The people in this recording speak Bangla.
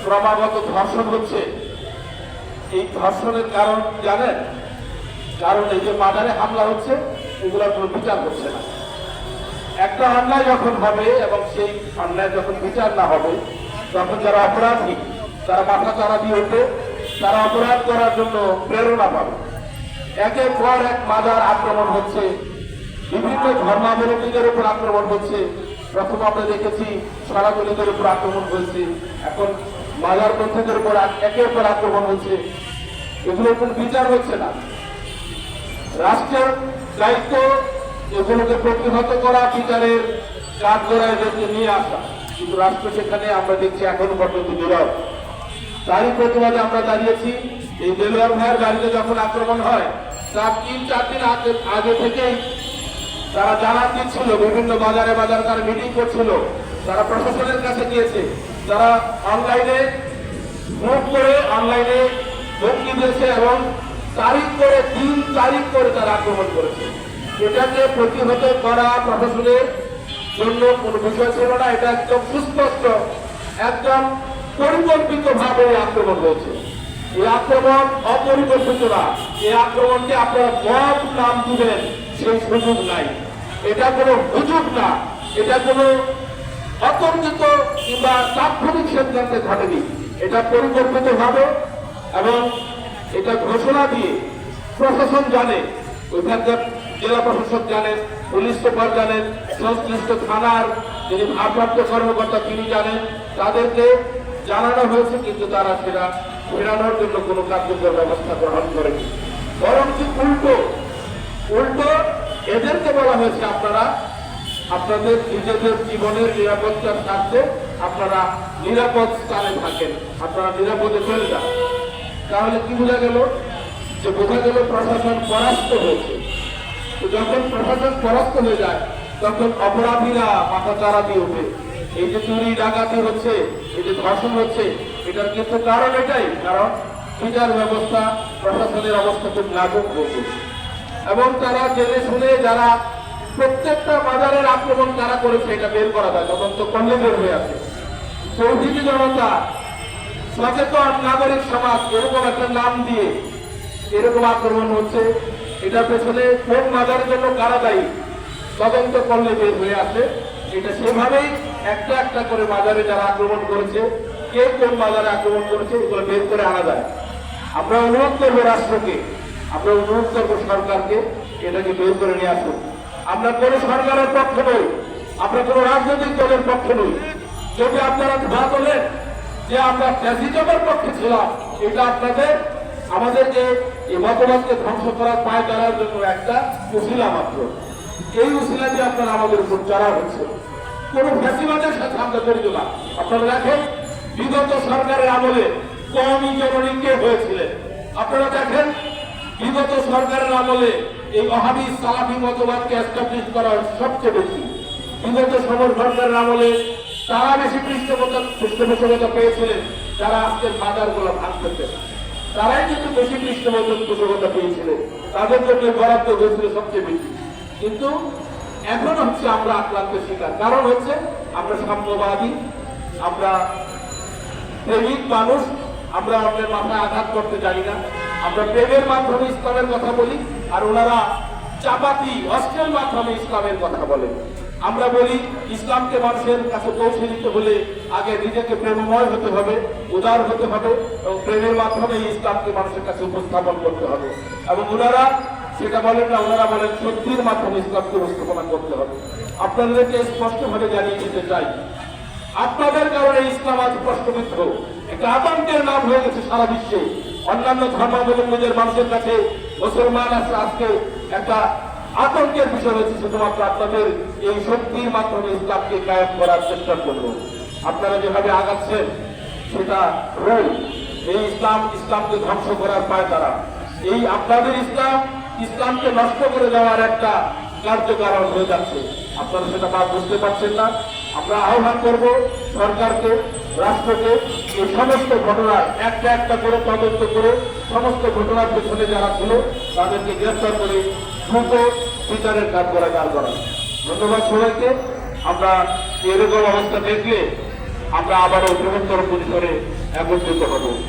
ক্রমাগত ধর্ষণ হচ্ছে। এই ধর্ষণের কারণ জানেন? কারণ এই যে মাজারে হামলা হচ্ছে, এগুলোর কোনো বিচার হচ্ছে না। একটা অন্যায় যখন হবে এবং সেই অন্যায় যখন বিচার না হবে, তখন যারা অপরাধী তারা মাথা চারা দিয়ে ওঠে, তারা অপরাধ করার জন্য প্রেরণা পাবে। একের পর এক মাজার আক্রমণ হচ্ছে, বিভিন্ন ধর্মাবলম্বীদের উপর আক্রমণ হচ্ছে। প্রথম আমরা দেখেছি সারাগুলিদের উপর আক্রমণ হয়েছে, এখন মাজার গ্রন্থদের উপর একের পর আক্রমণ হচ্ছে। এগুলোর কোন বিচার হচ্ছে না। রাষ্ট্রের দায়িত্ব এগুলোকে প্রতিহত করা, বিচারের কাঠগড়ায় নিয়ে আসা, কিন্তু রাষ্ট্র সেখানে আমরা দেখছি এখনো পর্যন্ত নীরব। তারই প্রতিবাদে আমরা দাঁড়িয়েছি। এই দেলোয়ার ভাইয়ের গাড়িতে যখন আক্রমণ হয়, তার 3-4 দিন আগে থেকেই তারা জানান দিচ্ছিল, বিভিন্ন বাজারে বাজার তারা মিটিং করছিল, তারা প্রশাসনের কাছে গিয়েছে, তারা অনলাইনে নোট করে অনলাইনে ধমকি দিয়েছে এবং তারিখ করে 3 তারিখ করে তারা আক্রমণ করেছে। এটাকে প্রতিহত করা প্রশাসনের জন্য কোন বিষয় ছিল না। এটা একদম সুস্পষ্ট, একদম পরিকল্পিত ভাবে আক্রমণ হয়েছে। এই আক্রমণ অপরিকল্পিত না। এই আক্রমণকে আপনারা বদ নাম দিবেন, সেই সুযোগ নাই। এটা কোনো হুজুগ না, এটা কোনো অতর্কিত কিংবা তাৎক্ষণিক সিদ্ধান্তে ঘটেনি। এটা পরিকল্পিত ভাবে এবং এটা ঘোষণা দিয়ে প্রশাসন জানে, ওইখানকার জেলা প্রশাসক জানেন, পুলিশ সুপার জানেন, সংশ্লিষ্ট থানার যিনি ভারপ্রাপ্ত কর্মকর্তা তিনি জানেন, তাদেরকে জানানো হয়েছে, কিন্তু তারা সেটা ফেরানোর জন্য কোনো কার্যকর ব্যবস্থা গ্রহণ করেনি। বরং উল্টো এদেরকে বলা হয়েছে, আপনারা আপনাদের নিজেদের জীবনের নিরাপত্তার স্বার্থে আপনারা নিরাপদ স্থানে থাকেন, আপনারা নিরাপদে চলে যান। তাহলে কি বোঝা গেল? যে বোঝা গেল প্রশাসন পরাস্ত হয়েছে। তো যখন প্রশাসন পরাস্ত হয়ে যায়, তখন অপরাধীরা মাথা চারা দিয়ে ওঠে। এই যে চুরি ডাকাতি হচ্ছে, এই যে ধর্ষণ হচ্ছে, এটার কিন্তু কারণ এটাই, কারণ বিচার ব্যবস্থা, প্রশাসনের অবস্থা খুব নাজুক হচ্ছে। এবং তারা জেনে শুনে যারা প্রত্যেকটা বাজারের আক্রমণ তারা করেছে, এটা বের করা যায়, তদন্ত করলে বের হয়ে আছে। তৌহিদি জনতা, সচেতন নাগরিক সমাজ, এরকম একটা নাম দিয়ে এরকম আক্রমণ হচ্ছে। এটার পেছনে কোন বাজারের জন্য কারা দায়ী, তদন্ত করলে বের হয়ে আসে। এটা সেভাবেই একটা একটা করে বাজারে যারা আক্রমণ করেছে, কে কোন বাজারে আক্রমণ করেছে, এগুলো বের করে আনা যায়। আমরা অনুরোধ করবো রাষ্ট্রকে, আমরা অনুরোধ করবো সরকারকে, এটাকে বের করে নিয়ে আসুন। আমরা কোনো সরকারের পক্ষে নই, আমরা কোনো রাজনৈতিক দলের পক্ষে নই। যদি আপনারা ধরা তোলেন যে আমরা ফ্যাসিজমের পক্ষে ছিলাম, এটা আপনাদের আমাদেরকে এই মতবাদকে ধ্বংস করার পায়ে চলার জন্য একটা উশিলা মাত্র। এই উশিলা দিয়ে আপনারা আমাদের উপর চড়া হচ্ছে। কোন ফ্যাসিবাদের সাথে আমরা জড়িত না। আপনারা দেখেন বিগত সরকারের আমলে কওমি জননী কে হয়েছিলেন। আপনারা দেখেন বিগত সরকারের আমলে এই ওয়াহাবি সালাফি মতবাদকে এস্টাবলিশ করা সবচেয়ে বেশি। বিগত সরকারের আমলে তারা বেশি পৃষ্ঠপোষকতা পেয়েছিলেন, যারা আজকের বাজারগুলো ভাঙতেছে, তারাই কিন্তু বেশি পৃষ্ঠপোষকতা পেয়েছিলেন, তাদের জন্য বরাদ্দ হয়েছিল সবচেয়ে বেশি। কিন্তু এখন হচ্ছে আমরা আক্রান্ত শিকার। কারণ হচ্ছে আমরা সাম্যবাদী, আমরা প্রেমিক মানুষ, আমরা আমাদের মাথায় আঘাত করতে জানি না। আমরা প্রেমের মাধ্যমে ইসলামের কথা বলি, আর ওনারা চাপাতি অস্ত্রের মাধ্যমে ইসলামের কথা বলেন। আমরা বলি ইসলামকে মানুষের কাছে পৌঁছে দিতে হলে আগে নিজেকে প্রেমময় হতে হবে, উদার হতে হবে, এবং প্রেমের মাধ্যমে ইসলামকে মানুষের কাছে উপস্থাপন করতে হবে। এবং ওনারা সেটা বলেন না, ওনারা বলেন সত্যির মাধ্যমে ইসলামকে উপস্থাপনা করতে হবে। আপনাদেরকে স্পষ্টভাবে জানিয়ে দিতে চাই, আপনাদের কারণে ইসলাম আজ প্রশ্নবিদ্ধ, একটা আতঙ্কের নাম হয়ে গেছে সারা বিশ্বে। অন্যান্য ধর্মাবলম্বীদের মানুষের কাছে মুসলমান আজকে একটা আতঙ্কের বিষয় হয়েছে। শুধুমাত্র আপনাদের এই শক্তির মাধ্যমে ইসলামকে কায়েম করার চেষ্টা করব। আপনারা যেভাবে আগাচ্ছেন সেটা ভুল। এই ইসলামকে ধ্বংস করার পায় তারা। এই আপনাদের ইসলামকে নষ্ট করে দেওয়ার একটা কার্যকারণ হয়ে যাচ্ছে। আপনারা সেটা বুঝতে পারছেন না। আমরা আহ্বান করব সরকারকে, রাষ্ট্রকে, এই সমস্ত ঘটনার একটা একটা করে তদন্ত করে সমস্ত ঘটনার পেছনে যারা ছিল তাদেরকে গ্রেফতার করে দ্রুত বিচারের কাজ করা। ধন্যবাদ সবাইকে। আমরা এরকম অবস্থা দেখলে আমরা আবারও বৃহত্তর পরিসরে একত্রিত হব।